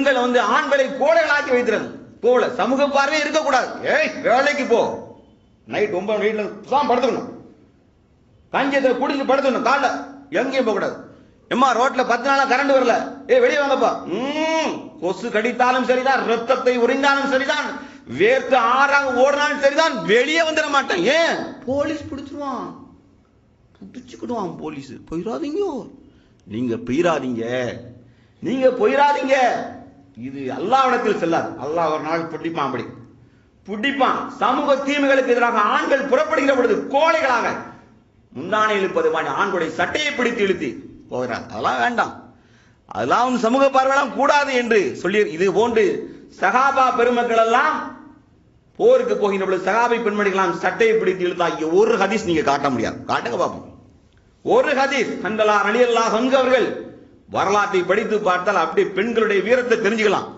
பெண்கள் ஆண்களை கோடைகளாக்கி வைக்கிறது போல சமூக பார்வை இருக்கக்கூடாது. ஏய் வேலைக்கு போ, நைட் 9 வீட்டுல தான் படுத்துக்கணும், கஞ்சியத்தை குடிச்சு படுத்துக்கணும், காலைல எங்கேயும் போக கூடாது. எம்மா ரோட்ல 10 நாளா கரண்ட் வரல, வெளியே வாங்கப்பா. கொசு கடித்தாலும் சரிதான், ரத்தத்தை உறிந்தாலும் சரிதான், வேர்த்து ஆறாக ஓடினாலும் சரிதான், வெளியே வந்துட மாட்டேன். ஏன்? போலீஸ் பிடிச்சிருவான், பிடிச்சுக்கிடுவான் போலீஸ். போயிடாதீங்க, நீங்க போயிடாதீங்க, நீங்க போயிடாதீங்க. இது அல்லாஹ்விடத்தில் செல்லாது. அல்லாஹ் ஒரு நாள் பிடிப்பான், அப்படி பிடிப்பான். சமூக தீமைகளுக்கு எதிராக ஆண்கள் புறப்படுகிற பொழுது கோழைகளாக முந்தானை இழுப்பது மாதிரி ஆண்களுடைய சட்டையை பிடித்து இழுத்தி போகிறார். அதெல்லாம் வேண்டாம், அதெல்லாம் சமூக பார்வையெல்லாம் கூடாது என்று சொல்லி, இது போன்று சகாபா பெருமக்கள் எல்லாம் போருக்கு போகின்ற பொழுது சகாபி பெண்மணிகளாம் சட்டையை பிடித்து இழுத்தா ஒரு ஹதீஸ் நீங்க காட்ட முடியாது. காட்டுங்க பாப்போம், ஒரு ஹதீஸ். ஹன்தலா ரலியல்லாஹு அன்ஹு அவர்கள் வரலாற்றை படித்து பார்த்தால் அப்படி பெண்களுடைய வீரத்தை தெரிஞ்சுக்கலாம்.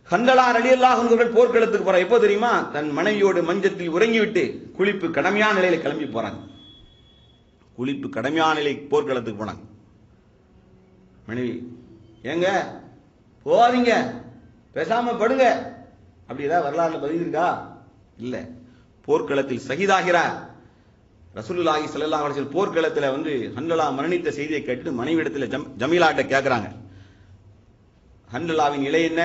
ஹன்தலா ரலியல்லாஹு அன்ஹு அவர்கள் போர்க்களத்துக்கு போற எப்போ தெரியுமா? தன் மனைவியோடு மஞ்சத்தில் உறங்கிவிட்டு குளிப்பு கடமையான நிலையில கிளம்பி போறாங்க. குளிப்பு கடமையான நிலை போர்க்களத்துக்கு போனாங்க. மனைவி, ஏங்க போவாதீங்க, பேசாம படுங்க, அப்படி ஏதாவது வரலாறுல பதிவு இருக்கா? இல்ல. போர்க்களத்தில் ஷஹீதாகிறார் ரசூலுல்லாஹி ஸல்லல்லாஹு அலைஹி வஸல்லம். போர்க்களத்தில் ஹன்தலா மரணித்த செய்தியை கேட்டு மனைவியிடத்தில் ஜமீலாட்ட கேட்கிறாங்க, ஹன்தலாவின் நிலை என்ன?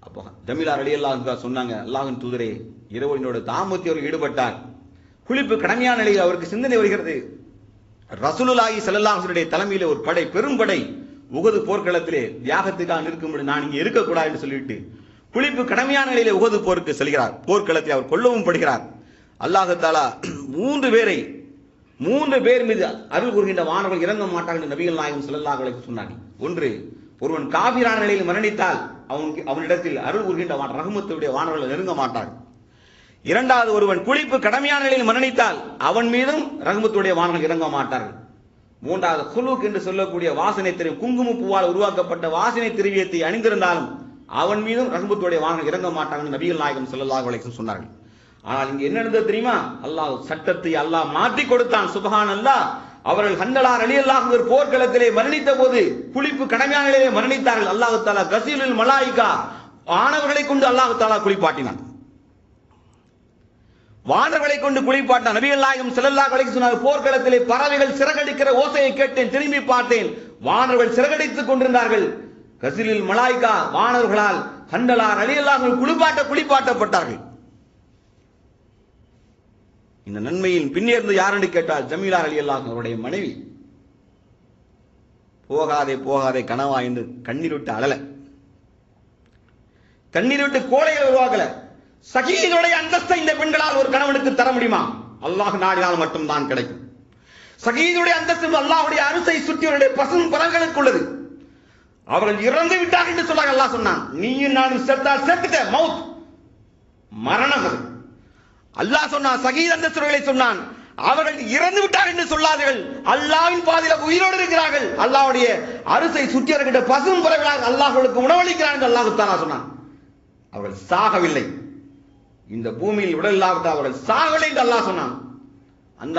அப்போ ஜமீலா ரலியல்லாஹு அன்ஹா சொன்னாங்க, அல்லாஹ்வின் தூதரே, இரவு என்னோட தாமத்தில் அவர் ஈடுபட்டார், குளிப்பு கடமையான நிலையில் அவருக்கு சிந்தனை வருகிறது. ரசூலுல்லாஹி ஸல்லல்லாஹு அலைஹி வஸல்லம் தலைமையில ஒரு படை, பெரும் படை உஹது போர்க்களத்திலே தியாகத்துக்காக இருக்கும்படி நான் இங்கே இருக்கக்கூடாது என்று சொல்லிட்டு குளிப்பு கடமையான நிலையில உஹது போருக்கு செல்கிறார். போர்க்களத்தை அவர் கொல்லவும் படுகிறார். அல்லாஹ் தஆலா 3 பேர் மீது அருள் கூறுகின்ற வானவர்கள் இறங்க மாட்டார்கள் என்று நபிகள் நாயகம் ஸல்லல்லாஹு அலைஹி வஸல்லம் சொன்னார்கள். ஒன்று, ஒருவன் காபிரான நிலையில் மரணித்தால் அவனிடத்தில் அருள் கூறுகின்ற ரஹ்மத்துடைய வானவர்கள் நெருங்க மாட்டார்கள். இரண்டாவது, ஒருவன் குளிப்பு கடமையான நிலையில் மரணித்தால் அவன் மீதும் ரஹ்மத்துடைய வானவர்கள் இறங்க மாட்டார்கள். மூன்றாவது, குலூக் என்று சொல்லக்கூடிய வாசனை திரவியம், குங்கும பூவால் உருவாக்கப்பட்ட வாசனை திரவியத்தை அணிந்திருந்தாலும் அவன் மீதும் ரஹ்மத்துடைய வானவர்கள் இறங்க மாட்டார்கள் நபிகள் நாயகம் ஸல்லல்லாஹு அலைஹி வஸல்லம் சொன்னார்கள். ஆனால் இங்க என்ன நடந்தது தெரியுமா? அல்லாஹ் சட்டத்தை அல்லாஹ் மாற்றி கொடுத்தான். சுப்ஹானல்லாஹ். அவர்கள் ஹன்தலா ரலியல்லாஹு அன்ஹு போர்க்களத்திலே மரணித்த போது குளிப்பு கடமையான நிலையிலே மரணித்தார்கள். அல்லாஹ் தஆலா கஸீலுல் மலாயிகா, வானவர்களை கொண்டு அல்லாஹ் தஆலா குளிப்பாட்டினான். வானவர்களை கொண்டு குளிப்பாட்டினான். நபிகள் நாயகம் ஸல்லல்லாஹு அலைஹி வஸல்லம் போர்க்களத்திலே பறவைகள் சிறகடிக்கிற ஓசையை கேட்டேன், திரும்பி பார்த்தேன், வானவர்கள் சிறகடித்துக் கொண்டிருந்தார்கள். கஸீலுல் மலாயிகா, வானவர்களால் ஹன்தலா ரலியல்லாஹு அன்ஹு குளிப்பாட்டப்பட்டார்கள். இந்த நன்மையின் பின்னேர்ந்து யாருன்னு கேட்டால் ஜமீலா ரலியல்லாஹு அவருடைய மனைவி. போகாதே போகாதே கனவா என்று கண்ணீர் விட்டு அழல, கண்ணீர் விட்டு கோழைகளை உருவாக்கல. ஷஹீதுடைய அந்தஸ்தை இந்த பெண்களால் ஒரு கணவனுக்கு தர முடியுமா? அல்லாஹ் நாடினால் மட்டும்தான் கிடைக்கும். ஷஹீதுடைய அந்தஸ்து அல்லாஹ்வுடைய அரசை சுற்றியவருடைய பசும் பலன்களுக்கு உள்ளது. அவர்கள் இறந்து விட்டார்கள் என்று சொன்னாங்க. அல்லாஹ் சொன்னான், நீயும் நானும் செத்தால் செத்துட்ட, மவுத், மரணம். அது அல்லாஹ் சொன்னான். ஷஹீத் அந்தஸ்துகளை சொன்னான். அவர்கள் இறந்து விட்டார்கள் என்று சொல்லாதீர்கள், அல்லாஹ்வின் பாதையில் உயிரோடு இருக்கிறார்கள், அல்லாஹ்வுடைய அரசை சுற்றியவர்கிட்ட பசும் பறவைகளாக அல்லாஹ்வுக்கு உணவளிக்கிறார்கள் என்று அல்லாஹ் தஆலா சொன்னான். அவர்கள் சாகவில்லை, இந்த பூமியில் உடல் இல்லாவிட்டால் அவர்கள் சாகவில்லை என்று அல்லாஹ் சொன்னான். அந்த